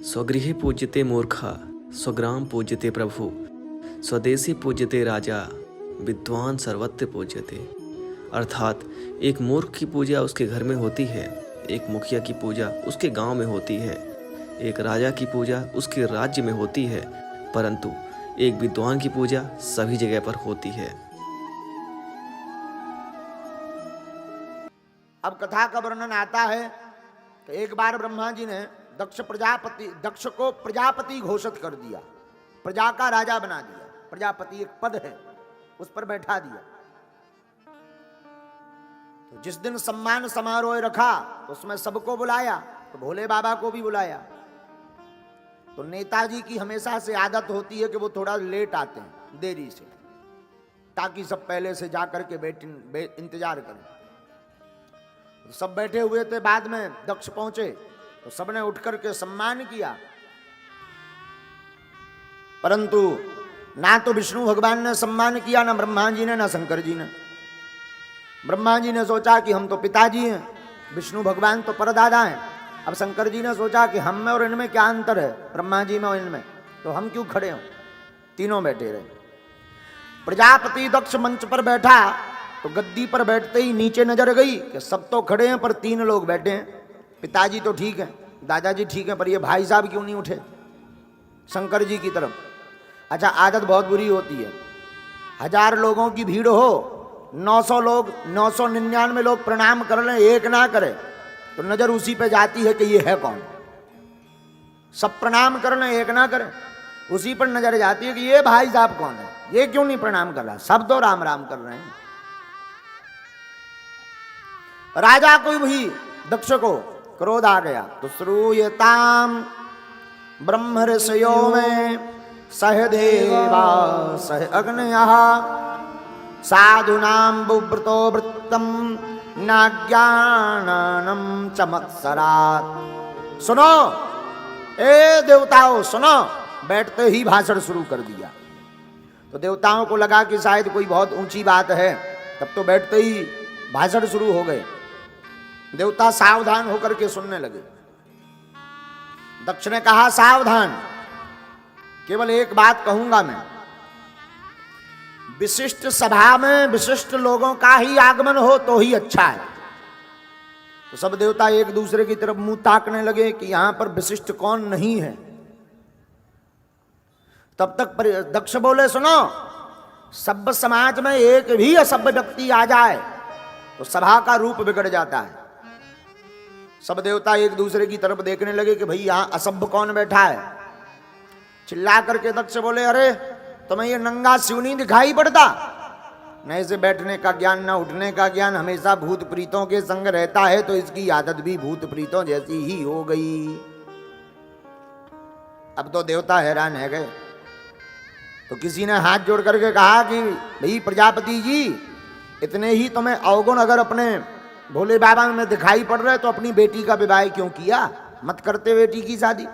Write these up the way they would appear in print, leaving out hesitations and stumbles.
स्वगृहे पूज्यते मूर्खा, स्वग्राम पूज्यते प्रभु, स्वदेशी पूज्यते राजा, विद्वान सर्वत्र पूज्यते। अर्थात एक मूर्ख की पूजा उसके घर में होती है, एक मुखिया की पूजा उसके गांव में होती है, एक राजा की पूजा उसके राज्य में होती है, परंतु एक विद्वान की पूजा सभी जगह पर होती है। अब कथा का वर्णन आता है कि एक बार ब्रह्मा जी ने दक्ष को प्रजापति घोषित कर दिया, प्रजा का राजा बना दिया। प्रजापति एक पद है, उस पर बैठा दिया। तो जिस दिन सम्मान समारोह रखा तो उसमें सबको बुलाया, तो भोले बाबा को भी बुलाया। तो नेताजी की हमेशा से आदत होती है कि वो थोड़ा लेट आते हैं, देरी से, ताकि सब पहले से जाकर के इंतजार करें। तो सब बैठे हुए थे, बाद में दक्ष पहुंचे तो सबने उठ करके सम्मान किया, परंतु ना तो विष्णु भगवान ने सम्मान किया, ना ब्रह्मा जी ने, ना शंकर जी ने। ब्रह्मा जी ने सोचा कि हम तो पिताजी हैं, विष्णु भगवान तो परदादा हैं। अब शंकर जी ने सोचा कि हम में और इनमें क्या अंतर है, ब्रह्मा जी में और इनमें, तो हम क्यों खड़े हों। तीनों बैठे रहे। प्रजापति दक्ष मंच पर बैठा तो गद्दी पर बैठते ही नीचे नजर गई कि सब तो खड़े हैं पर 3 लोग बैठे हैं। पिताजी तो ठीक है, दादाजी ठीक है, पर ये भाई साहब क्यों नहीं उठे शंकर जी की तरफ। अच्छा, आदत बहुत बुरी होती है, 1000 लोगों की भीड़ हो, 900 लोग 999 लोग प्रणाम कर लें, एक ना करे तो नजर उसी पे जाती है कि ये है कौन। सब प्रणाम कर लें, एक ना करे, उसी पर नजर जाती है कि ये भाई साहब कौन है, ये क्यों नहीं प्रणाम कर रहा। सब तो राम राम कर रहे हैं। राजा को भी दक्ष को क्रोध आ गया। तो श्रूयताम ब्रह्म ऋषयो में सह देवा सह अग्नयः साधुनाम बुव्रतो वृत्तम नाज्ञानम चमत्सरात्। सुनो ए देवताओं, सुनो। बैठते ही भाषण शुरू कर दिया। तो देवताओं को लगा कि शायद कोई बहुत ऊंची बात है, तब तो बैठते ही भाषण शुरू हो गए। देवता सावधान होकर के सुनने लगे। दक्ष ने कहा, सावधान, केवल एक बात कहूंगा मैं, विशिष्ट सभा में विशिष्ट लोगों का ही आगमन हो तो ही अच्छा है। तो सब देवता एक दूसरे की तरफ मुंह ताकने लगे कि यहां पर विशिष्ट कौन नहीं है। तब तक दक्ष बोले, सुनो, सभ्य समाज में एक भी असभ्य व्यक्ति आ जाए तो सभा का रूप बिगड़ जाता है। सब देवता एक दूसरे की तरफ देखने लगे कि भाई यहां असभ्य कौन बैठा है। चिल्ला करके दक्ष बोले, अरे तुम्हें ये नंगा शिव नहीं दिखाई पड़ता? न इसे बैठने का ज्ञान, न उठने का ज्ञान, हमेशा भूत प्रीतों के संग रहता है, तो इसकी आदत भी भूत प्रीतों जैसी ही हो गई। अब तो देवता हैरान है गए। तो किसी ने हाथ जोड़ करके कहा कि भाई प्रजापति जी, इतने ही तुम्हें अवगुण अगर अपने भोले बाबा में दिखाई पड़ रहे तो अपनी बेटी का विवाह क्यों किया, मत करते बेटी की शादी।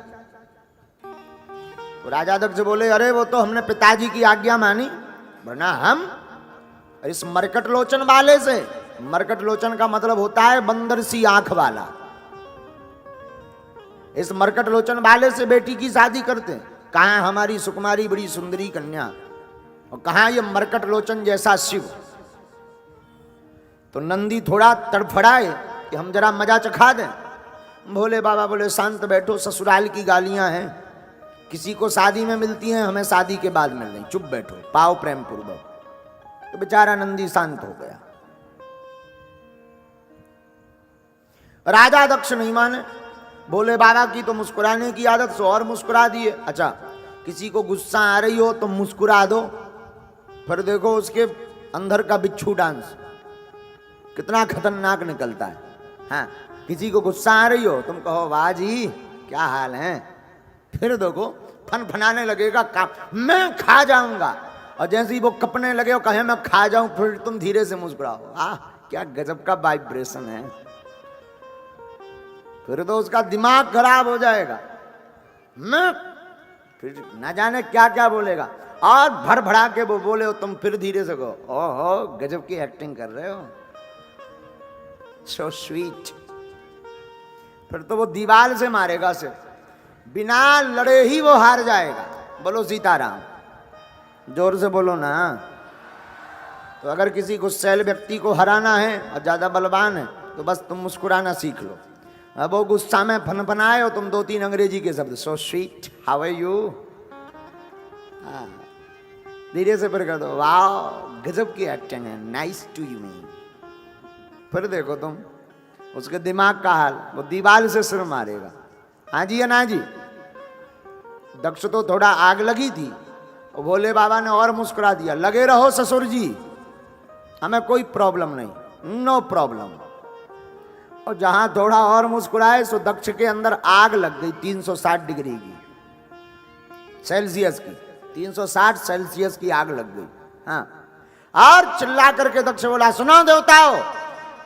तो राजा दक्ष बोले, अरे वो तो हमने पिताजी की आज्ञा मानी, वरना हम इस मरकट लोचन वाले से, मरकट लोचन का मतलब होता है बंदर सी आंख वाला, इस मरकट लोचन वाले से बेटी की शादी करते। कहां हमारी सुकुमारी बड़ी सुंदरी कन्या, और कहां ये मरकट लोचन जैसा शिव। तो नंदी थोड़ा तड़फड़ाए कि हम जरा मजा चखा दें। भोले बाबा बोले, शांत बैठो, ससुराल की गालियां हैं, किसी को शादी में मिलती हैं, हमें शादी के बाद मिल रही, चुप बैठो, पाओ प्रेम पूर्वक। तो बेचारा नंदी शांत हो गया। राजा दक्ष नहीं माने, भोले बाबा की तो मुस्कुराने की आदत से और मुस्कुरा दिए। अच्छा, किसी को गुस्सा आ रही हो तो मुस्कुरा दो, फिर देखो उसके अंदर का बिच्छू डांस कितना खतरनाक निकलता है। हाँ, किसी को गुस्सा आ रही हो, तुम कहो, वाह जी क्या हाल है, फिर देखो फनाने लगेगा, मैं खा जाऊंगा, और जैसे ही वो कपने लगे और कहे मैं खा जाऊं, फिर तुम धीरे से मुस्कुराओ। क्या गजब का वाइब्रेशन है। फिर तो उसका दिमाग खराब हो जाएगा, मैं फिर ना जाने क्या क्या बोलेगा, और भर भड़ा के वो बोले हो तुम, फिर धीरे से कहो, ओहो गजब की एक्टिंग कर रहे हो, सो स्वीट। फिर तो वो दीवार से मारेगा सिर, बिना लड़े ही वो हार जाएगा। बोलो सीताराम, जोर से बोलो ना। तो अगर किसी गुस्सैल व्यक्ति को हराना है और ज्यादा बलवान है तो बस तुम मुस्कुराना सीख लो। अब वो गुस्सा में फनफनाए हो तुम 2-3 अंग्रेजी के शब्द, so sweet, how are you, धीरे से फिर कर दो, वाह गजब की एक्टिंग है, नाइस टू यू मी। फिर देखो तुम उसके दिमाग का हाल, वो दीवार से सिर मारेगा। हाँ जी या ना जी। दक्ष तो थोड़ा आग लगी थी, भोले बाबा ने और मुस्कुरा दिया, लगे रहो ससुर जी, हमें कोई प्रॉब्लम नहीं, नो प्रॉब्लम। और जहां थोड़ा और मुस्कुराए सो दक्ष के अंदर आग लग गई 360 डिग्री की, सेल्सियस की, 360 सेल्सियस की आग लग गई। हाँ, और चिल्ला करके दक्ष बोला, सुनो देवताओं,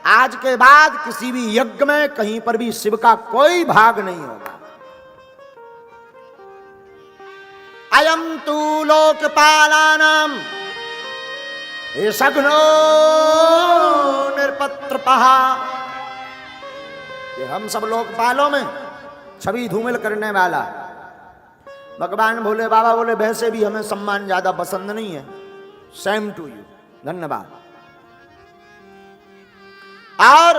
आज के बाद किसी भी यज्ञ में कहीं पर भी शिव का कोई भाग नहीं होगा। अयम तू लोकपालानाम सघ्नो निरपत्रपः, ये हम सब लोकपालों में छवि धूमिल करने वाला। भगवान भोले बाबा बोले, वैसे भी हमें सम्मान ज्यादा पसंद नहीं है, सेम टू यू, धन्यवाद। और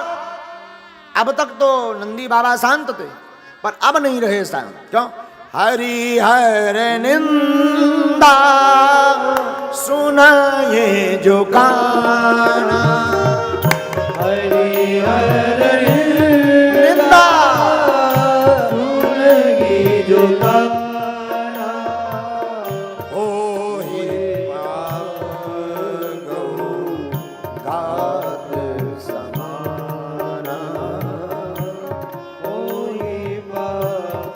अब तक तो नंदी बाबा शांत थे, पर अब नहीं रहे शांत। क्यों? हरि हर निंदा सुनाए जो गाना, हरि हर निंदा सुनाए जो गाना, ओ ही पाप गौ घात समाना, ओ ही पाप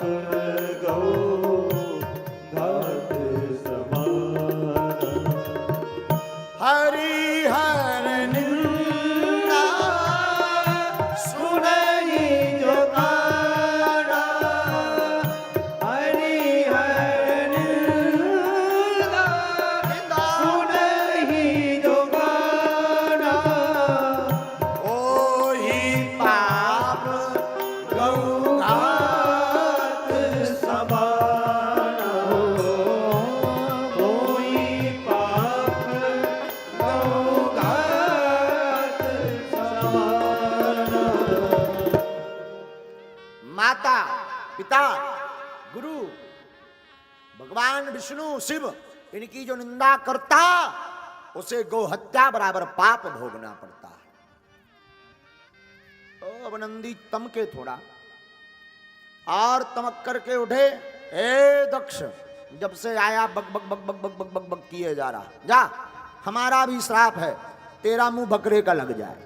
गौ घात समाना, हरि हर निंदा सुनहि जो गाना, हरि हर निंदा सुनहि जो गाना, ओ ही पाप गौ घात समाना, ओ ही पाप गौ घात समाना। माता, पिता, गुरु, भगवान विष्णु, शिव, इनकी जो निंदा करता उसे गौ हत्या बराबर पाप भोगना पड़ता है। तो अब नंदी तमके थोड़ा और तमक करके उठे, ए दक्ष, जब से आया बक बक बक बक बक बक बक बक किए जा रहा, जा, हमारा भी श्राप है, तेरा मुंह बकरे का लग जाए।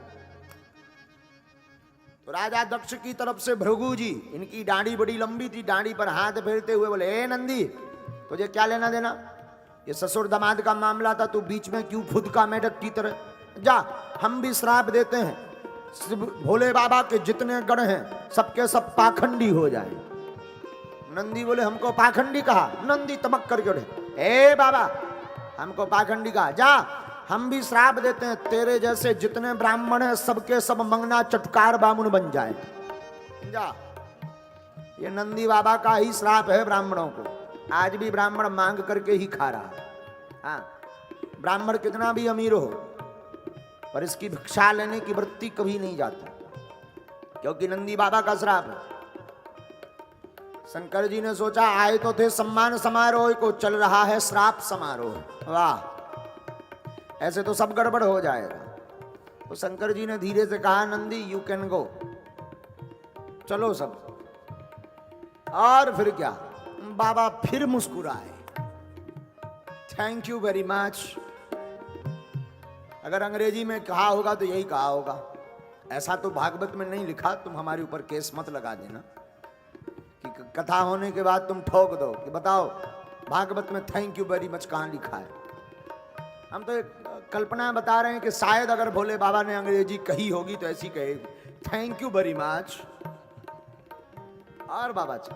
तो राजा दक्ष की तरफ से भृगु जी, इनकी दाढ़ी बड़ी लंबी थी, दाढ़ी पर हाथ फेरते हुए बोले, ए नंदी, तुझे क्या लेना देना, ये ससुर दामाद का मामला था, तू बीच में क्यों फुदका मेढक की तरह, जा, हम भी श्राप देते हैं, भोले बाबा के जितने गण हैं सबके सब पाखंडी हो जाए। नंदी बोले, हमको पाखंडी कहा? नंदी तमक करके उठे, ए बाबा, हमको पाखंडी कहा, जा, हम भी श्राप देते हैं, तेरे जैसे जितने ब्राह्मण हैं सबके सब मंगना चटकार बामुन बन जाए, जा। ये नंदी बाबा का ही श्राप है ब्राह्मणों को, आज भी ब्राह्मण मांग करके ही खा रहा है। हाँ, ब्राह्मण कितना भी अमीर हो पर इसकी भिक्षा लेने की वृत्ति कभी नहीं जाती, क्योंकि नंदी बाबा का श्राप है। शंकर जी ने सोचा, आए तो थे सम्मान समारोह को, चल रहा है श्राप समारोह, वाह, ऐसे तो सब गड़बड़ हो जाएगा। तो शंकर जी ने धीरे से कहा, नंदी यू कैन गो, चलो सब। और फिर क्या, बाबा फिर मुस्कुराए, थैंक यू वेरी मच। अगर अंग्रेजी में कहा होगा तो यही कहा होगा, ऐसा तो भागवत में नहीं लिखा, तुम हमारे ऊपर केस मत लगा देना कि कथा होने के बाद तुम ठोक दो कि बताओ भागवत में थैंक यू वेरी मच कहाँ लिखा है। हम तो एक कल्पना बता रहे हैं कि शायद अगर भोले बाबा ने अंग्रेजी कही होगी तो ऐसी कहेगी, थैंक यू वेरी मच। और बाबा चल